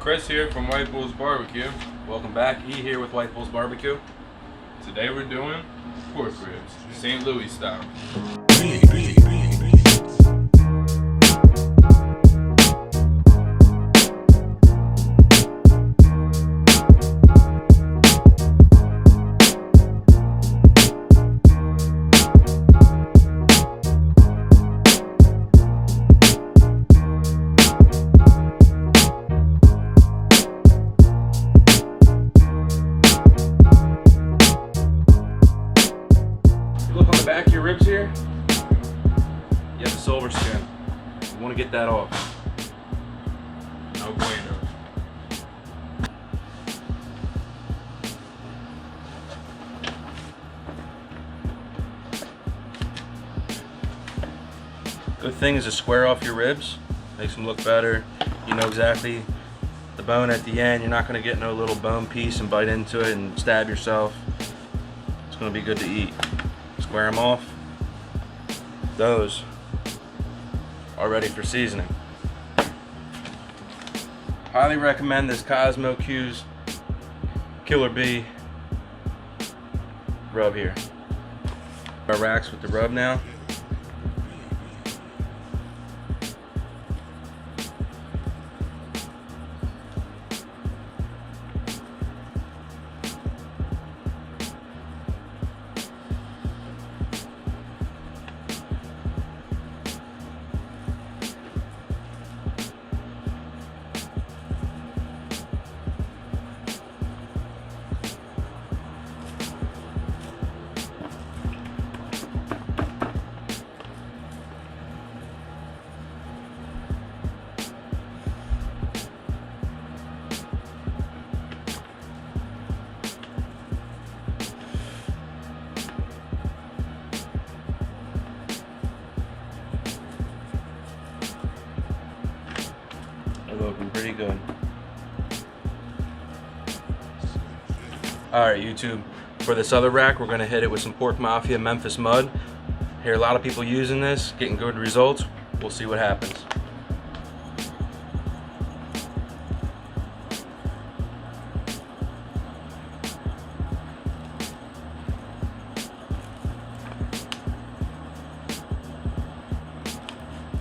Chris here from White Bulls Barbecue. Welcome back, E here with White Bulls Barbecue. Today we're doing pork ribs, St. Louis style. Look on the back of your ribs here, you have a silver skin. You want to get that off. No bueno. Good thing is to square off your ribs, makes them look better. You know exactly the bone at the end. You're not going to get no little bone piece and bite into it and stab yourself. It's going to be good to eat. Square them off. Those are ready for seasoning. Highly recommend this Cosmo Q's Killer Bee rub here. Our racks with the rub now. Looking pretty good. Alright YouTube, for this other rack we're going to hit it with some Pork Mafia Memphis Mud. Hear a lot of people using this, getting good results. We'll see what happens.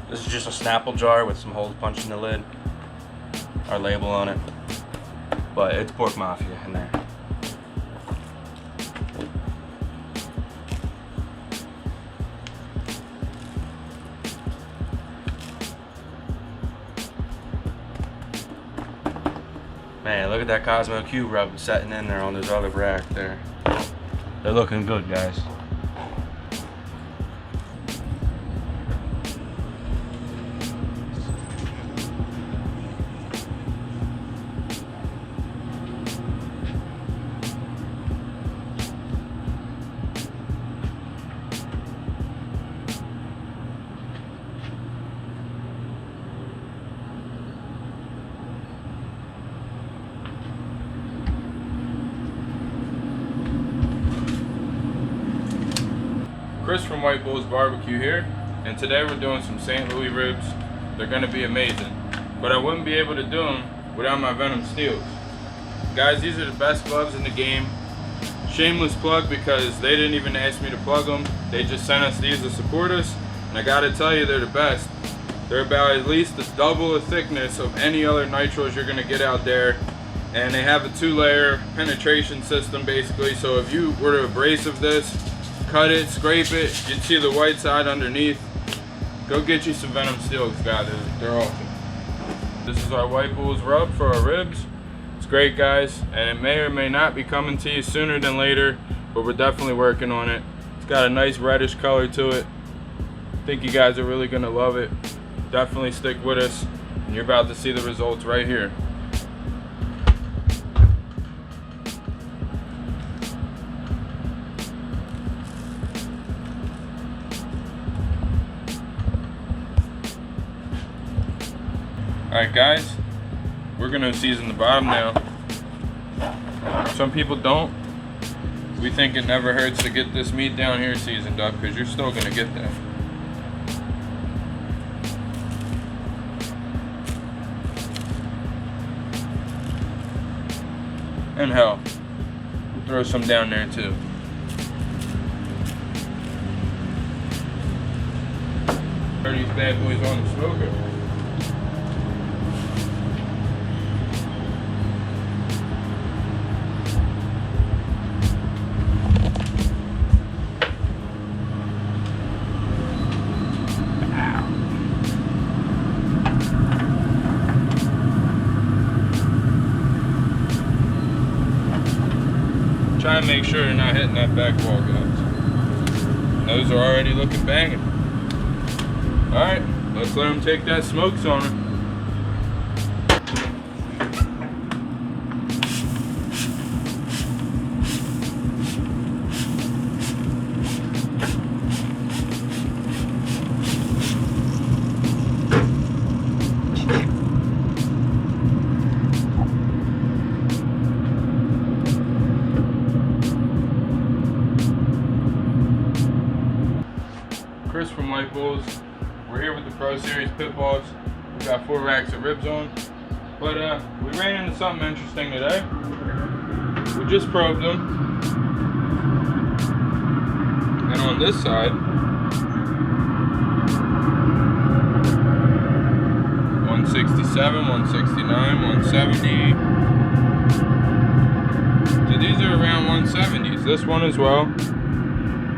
This is just a Snapple jar with some holes punched in the lid. Our label on it, but it's Pork Mafia in there. Man, look at that Cosmo Q rub setting in there on this other rack there. They're looking good, guys. Chris from White Bulls Barbecue here, and today we're doing some St. Louis ribs. They're going to be amazing, but I wouldn't be able to do them without my Venom Steels. Guys, these are the best gloves in the game. Shameless plug because they didn't even ask me to plug them. They just sent us these to support us, and I gotta tell you, they're the best. They're about at least double the thickness of any other nitros you're gonna get out there, and they have a 2-layer penetration system basically, so if you were to abrasive this, cut it, scrape it, you'd see the white side underneath. Go get you some Venom Steels, guys. They're awesome. This is our White Bulls rub for our ribs. It's great, guys, and it may or may not be coming to you sooner than later, but we're definitely working on it. It's got a nice reddish color to it. I think you guys are really gonna love it. Definitely stick with us, and you're about to see the results right here. Alright guys, we're gonna season the bottom now. Some people don't. We think it never hurts to get this meat down here seasoned up, because you're still gonna get that. And hell, we'll throw some down there too. Turn these bad boys on the smoker. Try and make sure you're not hitting that back wall, guys. Those are already looking banging. Alright, let's let them take that smoke sonar. Chris from WhiteBulls. We're here with the Pro Series Pitboss. We got 4 racks of ribs on. But we ran into something interesting today. We just probed them. And on this side, 167, 169, 170. So these are around 170s. This one as well.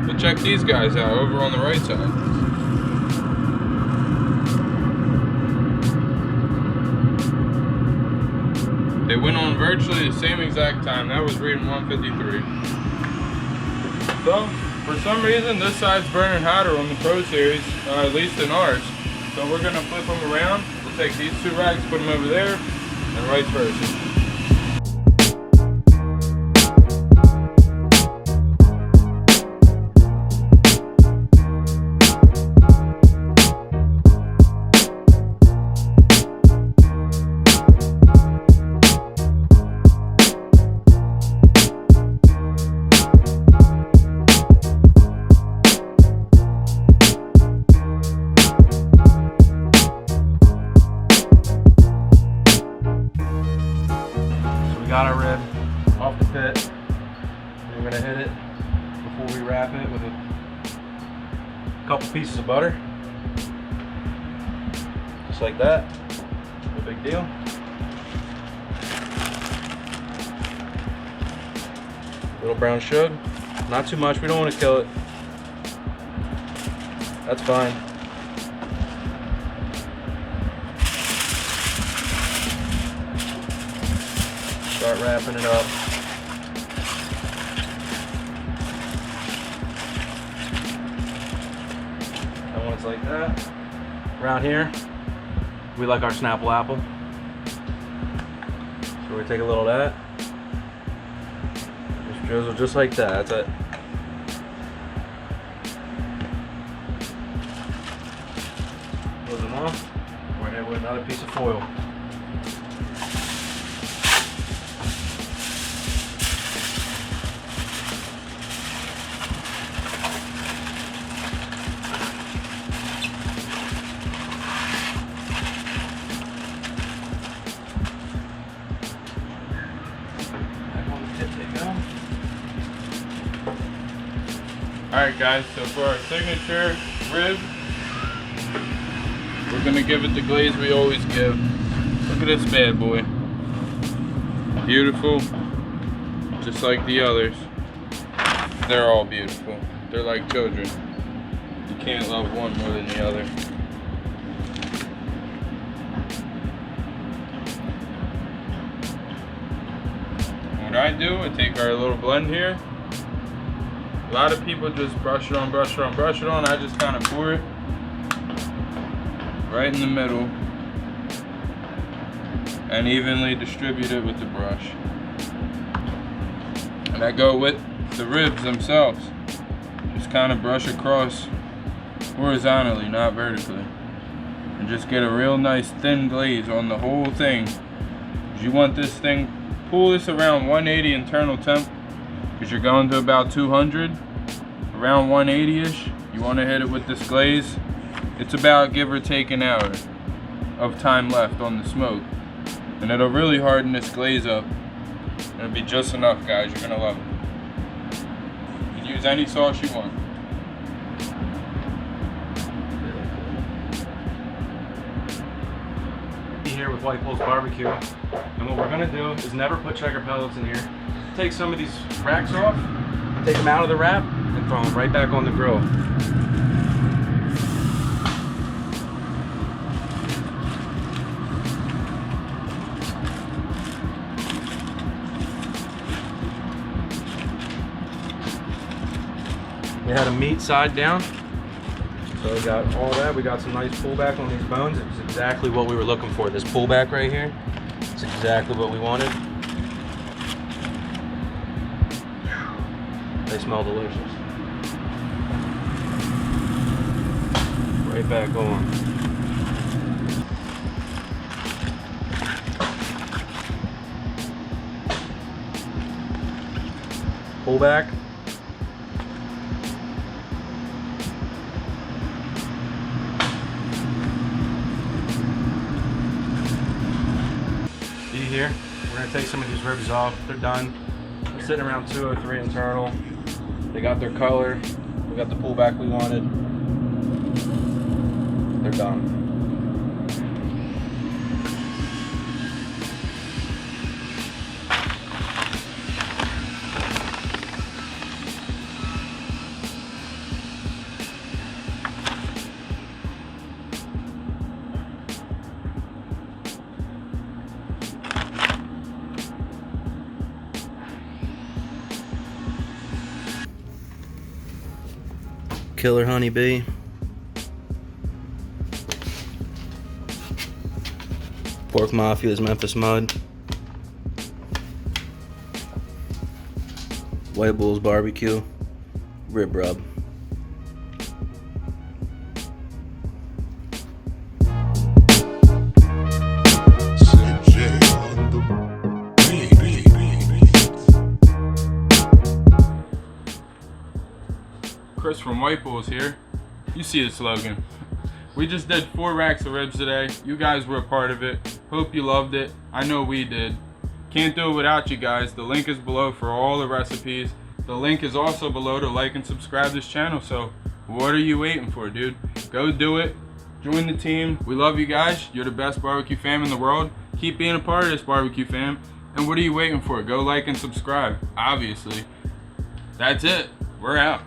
But check these guys out over on the right side. They went on virtually the same exact time. That was reading 153. So, for some reason, this side's burning hotter on the Pro Series, at least in ours. So we're gonna flip them around. We'll take these 2 racks, put them over there, and vice versa. Got our rib off the pit. We're gonna hit it before we wrap it with a couple pieces of butter. Just like that. No big deal. Little brown sugar. Not too much, we don't want to kill it. That's fine. Start wrapping it up. And once like that, around here, we like our Snapple apple. So we take a little of that. Just drizzle just like that. That's it. Close them off. We're gonna hit with another piece of foil. Alright guys, so for our signature rib, we're gonna give it the glaze we always give. Look at this bad boy. Beautiful, just like the others. They're all beautiful. They're like children. You can't love one more than the other. What I do, I take our little blend here. A lot of people just brush it on, brush it on, brush it on. I just kind of pour it right in the middle and evenly distribute it with the brush. And I go with the ribs themselves. Just kind of brush across horizontally, not vertically. And just get a real nice thin glaze on the whole thing. You want this thing, pull this around 180 internal temp, because you're going to about 200, around 180-ish. You want to hit it with this glaze. It's about, give or take, an hour of time left on the smoke. And it'll really harden this glaze up It'll be just enough, guys. You're gonna love it. You can use any sauce you want. Here with White Bulls Barbecue, and what we're gonna do is never put checker pellets in here. Take some of these racks off, take them out of the wrap, and throw them right back on the grill. We had a meat side down. So we got all that. We got some nice pullback on these bones. It's exactly what we were looking for. This pullback right here. It's exactly what we wanted. They smell delicious. Right back on. Pullback. Here, we're gonna take some of these ribs off. They're done. They're sitting around 203 internal. They got their color. We got the pullback we wanted. They're done. Killer honeybee. Pork Mafia's Memphis Mud. White Bulls Barbecue. Rib rub. Chris from White Bulls here. You see the slogan. We just did 4 racks of ribs today. You guys were a part of it. Hope you loved it. I know we did. Can't do it without you guys. The link is below for all the recipes. The link is also below to like and subscribe this channel. So what are you waiting for, dude? Go do it. Join the team. We love you guys. You're the best barbecue fam in the world. Keep being a part of this barbecue fam. And what are you waiting for? Go like and subscribe, obviously. That's it. We're out.